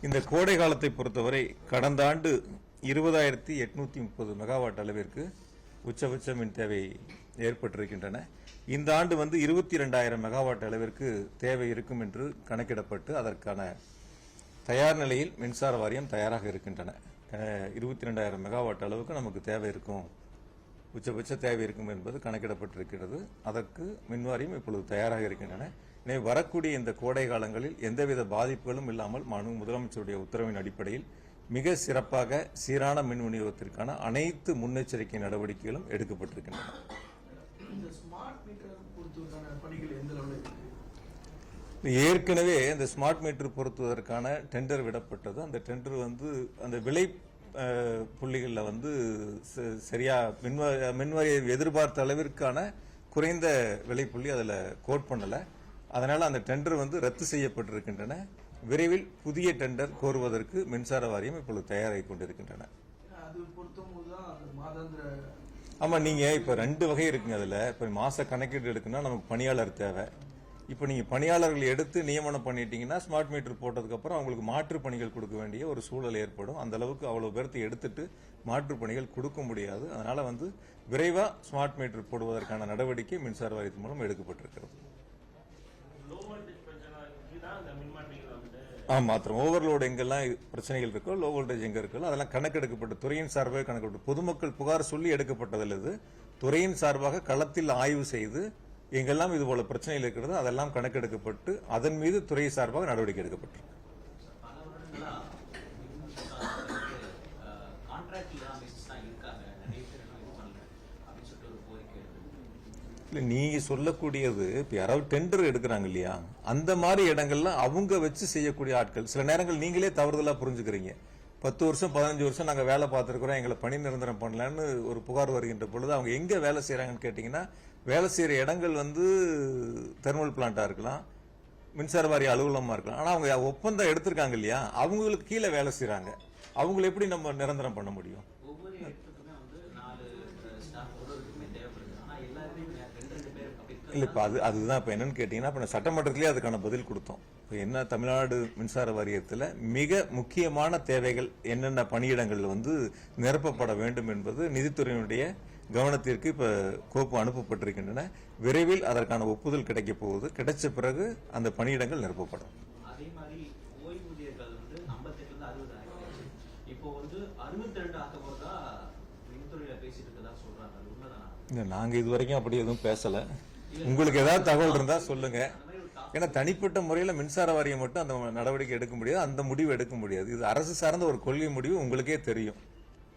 இந்த கோடை காலத்தை பொறுத்தவரை கடந்த ஆண்டு 20,830 மெகாவாட் அளவிற்கு உச்சபட்ச மின் தேவை ஏற்பட்டிருக்கின்றன. இந்த ஆண்டு 22,000 மெகாவாட் அளவிற்கு தேவை இருக்கும் என்று கணக்கிடப்பட்டு அதற்கான தயார் நிலையில் மின்சார வாரியம் தயாராக இருக்கின்றன. 22,000 மெகாவாட் அளவுக்கு நமக்கு தேவை இருக்கும், உச்சபட்ச தேவை இருக்கும் என்பது கணக்கிடப்பட்டிருக்கிறது. அதற்கு மின்வாரியம் இப்பொழுது தயாராக இருக்கின்றன. எனவே வரக்கூடிய இந்த கோடை காலங்களில் எந்தவித பாதிப்புகளும் இல்லாமல் முதலமைச்சருடைய உத்தரவின் அடிப்படையில் மிக சிறப்பாக சீரான மின் விநியோகத்திற்கான அனைத்து முன்னெச்சரிக்கை நடவடிக்கைகளும் எடுக்கப்பட்டிருக்கின்றன. ஏற்கனவே இந்த ஸ்மார்ட் மீட்டர் பொருத்துவதற்கான டெண்டர் விடப்பட்டது. அந்த டெண்டர் அந்த விலை புள்ளிகளில் சரியா மின்வாரிய எதிர்பார்த்த அளவிற்கான குறைந்த விலை புள்ளி அதில் கோட் பண்ணல. அதனால அந்த டெண்டர் ரத்து செய்யப்பட்டிருக்கின்றன. விரைவில் புதிய டெண்டர் கோருவதற்கு மின்சார வாரியம் இப்பொழுது தயாராகி கொண்டிருக்கின்றன. ஆமா, நீங்க இப்ப 2 வகை இருக்குங்க. அதுல இப்ப மாச கணக்கீடு எடுக்கணும்னா நமக்கு பணியாளர் தேவை. இப்ப நீங்க பணியாளர்கள் எடுத்து நியமனம் பண்ணிட்டீங்கன்னா ஸ்மார்ட் மீட்டர் போட்டதுக்கு அப்புறம் அவங்களுக்கு மாற்று பணிகள் கொடுக்க வேண்டிய ஒரு சூழல் ஏற்படும். அந்த அளவுக்கு அவ்வளவு பேர்த்து எடுத்துட்டு மாற்று பணிகள் கொடுக்க முடியாது. அதனால விரைவா ஸ்மார்ட் மீட்டர் போடுவதற்கான நடவடிக்கை மின்சார வாரியத்தின் மூலம் எடுக்கப்பட்டிருக்கிறது. மாத்திரம் ஓவர்லோடு எங்கெல்லாம் பிரச்சனைகள் இருக்கோ, லோ வோல்டேஜ் எங்க இருக்கோ அதெல்லாம் கணக்கெடுக்கப்பட்டு துறையின் சார்பாக கணக்கெடுக்கப்பட்டு பொதுமக்கள் புகார் சொல்லி எடுக்கப்பட்டதில் துறையின் சார்பாக களத்தில் ஆய்வு செய்து எங்கெல்லாம் இது போல பிரச்சனைகள் இருக்கிறது அதெல்லாம் கணக்கெடுக்கப்பட்டு அதன் மீது துறை சார்பாக நடவடிக்கை எடுக்கப்பட்டிருக்கு. நீங்க சொல்லக்கூடியது இப்ப யாராவது டெண்டர் எடுக்கிறாங்க இல்லையா, அந்த மாதிரி இடங்கள்ல அவங்க வச்சு செய்யக்கூடிய ஆட்கள் சில நேரங்கள் நீங்களே தவறுதலா புரிஞ்சுக்கிறீங்க. 10 வருஷம் 15 வருஷம் நாங்க வேலை பார்த்திருக்கிறோம், எங்களை பணி நிரந்தரம் பண்ணலான்னு ஒரு புகார் வருகின்ற பொழுது அவங்க எங்க வேலை செய்யறாங்கன்னு கேட்டீங்கன்னா, வேலை செய்யற இடங்கள் தெர்மல் பிளான்டா இருக்கலாம், மின்சார வாரிய அலுவலகமா இருக்கலாம். ஆனா அவங்க ஒப்பந்தம் எடுத்திருக்காங்க இல்லையா, அவங்களுக்கு கீழே வேலை செய்யறாங்க. அவங்களை எப்படி நம்ம நிரந்தரம் பண்ண முடியும்? இல்ல இப்ப அதுதான் இப்ப என்னன்னு கேட்டீங்கன்னா, இப்ப சட்டமன்றத்திலேயே அதுக்கான பதில் கொடுத்தோம். என்ன தமிழ்நாடு மின்சார வாரியத்தில் மிக முக்கியமான தேவைகள் என்னென்ன பணியிடங்கள் நிரப்பப்பட வேண்டும் என்பது நிதித்துறையினுடைய கவனத்திற்கு இப்ப கோப்பு அனுப்பப்பட்டிருக்கின்றன. விரைவில் அதற்கான ஒப்புதல் கிடைக்க போகுது. கிடைச்ச பிறகு அந்த பணியிடங்கள் நிரப்பப்படும். அதே மாதிரி ஓய்வூதியர்கள் 58 60 இப்போ 62 ஆக போதா மின்துறையில பேசிட்டு இருக்கதா சொல்றாங்க. அது உண்மைதானா? நாங்க இதுவரைக்கும் அப்படி எதுவும் பேசல. உங்களுக்கு ஏதாவது தகவல் இருந்தா சொல்லுங்க. ஏன்னா தனிப்பட்ட முறையில் மின்சார வாரியம் மட்டும் அந்த நடவடிக்கை எடுக்க முடியாது, அந்த முடிவு எடுக்க முடியாது. இது அரசு சார்ந்த ஒரு கொள்கை முடிவு, உங்களுக்கே தெரியும்.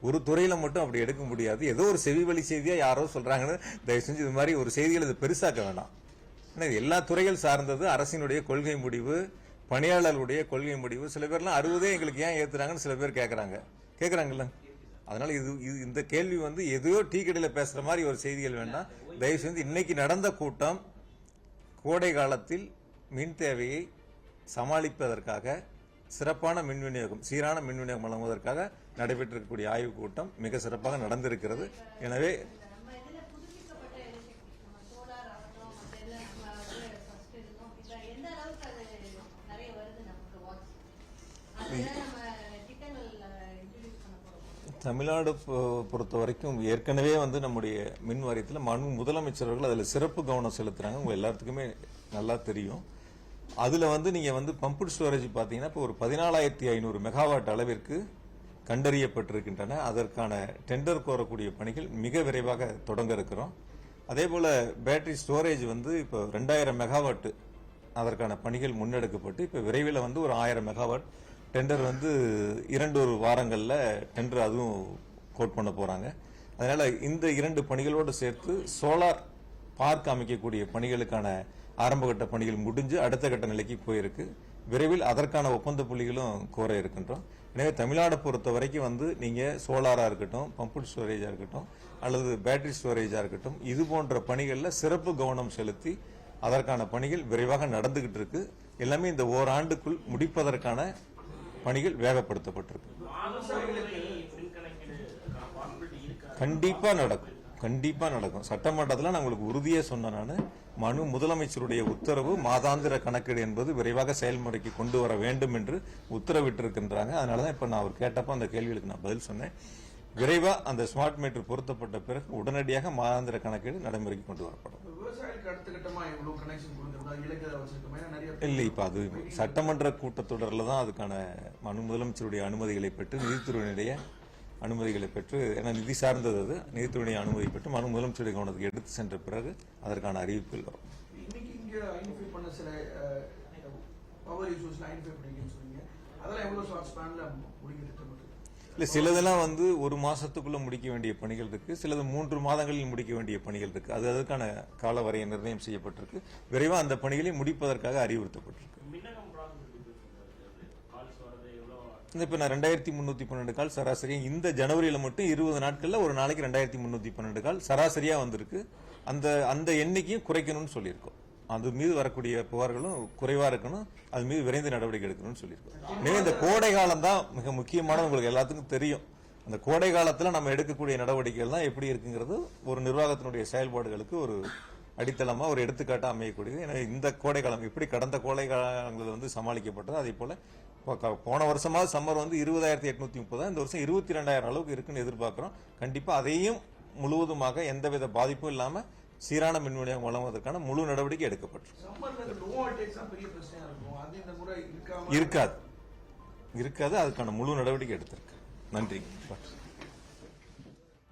ஒரு துறையில மட்டும் அப்படி எடுக்க முடியாது. ஏதோ ஒரு செவி வழி செய்தியா யாரோ சொல்றாங்கன்னு தயவு செஞ்சு இது மாதிரி ஒரு செய்திகள் இது பெருசாக்க வேண்டாம். ஏன்னா இது எல்லா துறைகள் சார்ந்தது. அரசினுடைய கொள்கை முடிவு, பணியாளர்களுடைய கொள்கை முடிவு. சில பேர்லாம் 60 எங்களுக்கு ஏன் ஏத்துறாங்கன்னு சில பேர் கேட்கறாங்கல்ல. அதனால இந்த கேள்வி எதையோ டீ கடையில பேசுற மாதிரி ஒரு செய்திகள் வேண்டாம். தயவு செஞ்சு இன்னைக்கு நடந்த கூட்டம் கோடை காலத்தில் மின் தேவையை சமாளிப்பதற்காக சிறப்பான மின் விநியோகம், சீரான மின் விநியோகம் வழங்குவதற்காக நடைபெற்றிருக்கக்கூடிய ஆய்வுக் கூட்டம் மிக சிறப்பாக நடந்திருக்கிறது. எனவே தமிழ்நாடு பொறுத்த வரைக்கும் ஏற்கனவே நம்முடைய மின் வாரியத்தில் முதலமைச்சர்கள் அதில் சிறப்பு கவனம் செலுத்துறாங்க. உங்க எல்லாத்துக்குமே நல்லா தெரியும். அதுல நீங்க பம்பு ஸ்டோரேஜ் பாத்தீங்கன்னா இப்போ ஒரு 14,500 மெகாவாட் அளவிற்கு கண்டறியப்பட்டிருக்கின்றன. அதற்கான டெண்டர் கோரக்கூடிய பணிகள் மிக விரைவாக தொடங்க இருக்கிறோம். அதே போல பேட்டரி ஸ்டோரேஜ் இப்போ 2,000 மெகாவாட் அதற்கான பணிகள் முன்னெடுக்கப்பட்டு இப்ப விரைவில் ஒரு 1000 மெகாவாட் டெண்டர் 2 வாரங்கள்ல டெண்டர் அதுவும் கோட் பண்ண போறாங்க. அதனால இந்த 2 பணிகளோடு சேர்த்து சோலார் பார்க் அமைக்கக்கூடிய பணிகளுக்கான ஆரம்பகட்ட பணிகள் முடிஞ்சு அடுத்த கட்ட நிலைக்கு போயிருக்கு. விரைவில் அதற்கான ஒப்பந்த புள்ளிகளும் கோர இருக்கின்றோம். எனவே தமிழ்நாடு பொறுத்த வரைக்கும் நீங்க சோலாரா இருக்கட்டும், பம்பு ஸ்டோரேஜா இருக்கட்டும், அல்லது பேட்டரி ஸ்டோரேஜா இருக்கட்டும், இது போன்ற பணிகள்ல சிறப்பு கவனம் செலுத்தி அதற்கான பணிகள் விரைவாக நடந்துகிட்டு இருக்கு. எல்லாமே இந்த ஓராண்டுக்குள் முடிப்பதற்கான பணிகள் வேகப்படுத்தப்பட்டிருக்கு. கண்டிப்பா நடக்கும். சட்டமன்றத்தில் நான் உங்களுக்கு உறுதியே சொன்னேன். மனு முதலமைச்சருடைய உத்தரவு மாதாந்திர கணக்கீடு என்பது விரைவாக செயல்முறைக்கு கொண்டு வர வேண்டும் என்று உத்தரவிட்டிருக்கின்றாங்க. அதனாலதான் இப்ப நான் அவர் கேட்டப்ப அந்த கேள்விகளுக்கு நான் பதில் சொன்னேன். விரைவா அந்த ஸ்மார்ட் மீட்டர் பொருத்தப்பட்ட பிறகு உடனடியாக மாதாந்திர கணக்கீடு நடைமுறைக்கு கொண்டு வரப்படும். விவசாயிகளுக்கு அடுத்த கட்டமா எவ்வளவு கனெக்ஷன் கொடுக்கறதா இலக்கை வச்சிருக்கோம். நிறைய இல்லை, இப்ப அது சட்டமன்ற கூட்டத்தொடரில் தான் அதுக்கான முதலமைச்சருடைய அனுமதிகளை பெற்று நீதித்துறையினுடைய அனுமதிகளை பெற்று, ஏன்னா நிதி சார்ந்தது அது, நீதித்துறையுடைய அனுமதி பெற்று முதலமைச்சருடைய கவனத்துக்கு எடுத்து சென்ற பிறகு அதற்கான அறிவிப்புகள் வரும். இன்னைக்கு இங்க ஐடென்டிஃபை பண்ண சில பவர் இஷ்யூஸ்ல ஐடென்டிஃபை பண்ணிருக்கீங்கன்னு சொன்னீங்க. அதெல்லாம் எவ்வளவு ஷார்ட் ஸ்பான்ல முடிக்க திட்டமிட்டு? இல்ல, சிலதெல்லாம் வந்து 1 மாசத்துக்குள்ள முடிக்க வேண்டிய பணிகள் இருக்கு, சிலது 3 மாதங்களில் முடிக்க வேண்டிய பணிகள் இருக்கு. அது அதற்கான கால வரையை நிர்ணயம் செய்யப்பட்டிருக்கு. விரைவா அந்த பணிகளை முடிப்பதற்காக அறிவுறுத்தப்பட்டிருக்கு. இப்ப நான் 2312 கால் சராசரி இந்த ஜனவரியில மட்டும் 20 நாட்கள்ல ஒரு நாளைக்கு 2312 கால் சராசரியா வந்திருக்கு. அந்த எண்ணிக்கையும் குறைக்கணும்னு சொல்லியிருக்கோம். அது மீது வரக்கூடிய புகார்களும் குறைவா இருக்கணும், அது மீது விரைந்து நடவடிக்கை எடுக்கணும்னு சொல்லியிருக்கோம். எனவே இந்த கோடை காலம் தான் மிக முக்கியமான, உங்களுக்கு எல்லாத்துக்கும் தெரியும். அந்த கோடை காலத்துல நம்ம எடுக்கக்கூடிய நடவடிக்கைகள் தான் எப்படி இருக்குங்கிறது ஒரு நிர்வாகத்தினுடைய செயல்பாடுகளுக்கு ஒரு அடித்தளமா ஒரு எடுத்துக்காட்டா அமையக்கூடியது. எனவே இந்த கோடை காலம் எப்படி கடந்த கோடை காலங்களில் வந்து சமாளிக்கப்பட்டது, அதே போல போன வருஷமாவது சம்மர் வந்து 20,830, இந்த வருஷம் 22,000 அளவுக்கு இருக்குன்னு எதிர்பார்க்கிறோம். கண்டிப்பா அதையும் முழுவதுமாக எந்தவித பாதிப்பும் இல்லாம சீரான மின் விநியோகம் வழங்குவதற்கான முழு நடவடிக்கை இருக்காது. அதுக்கான முழு நடவடிக்கை எடுத்திருக்கு. நன்றி.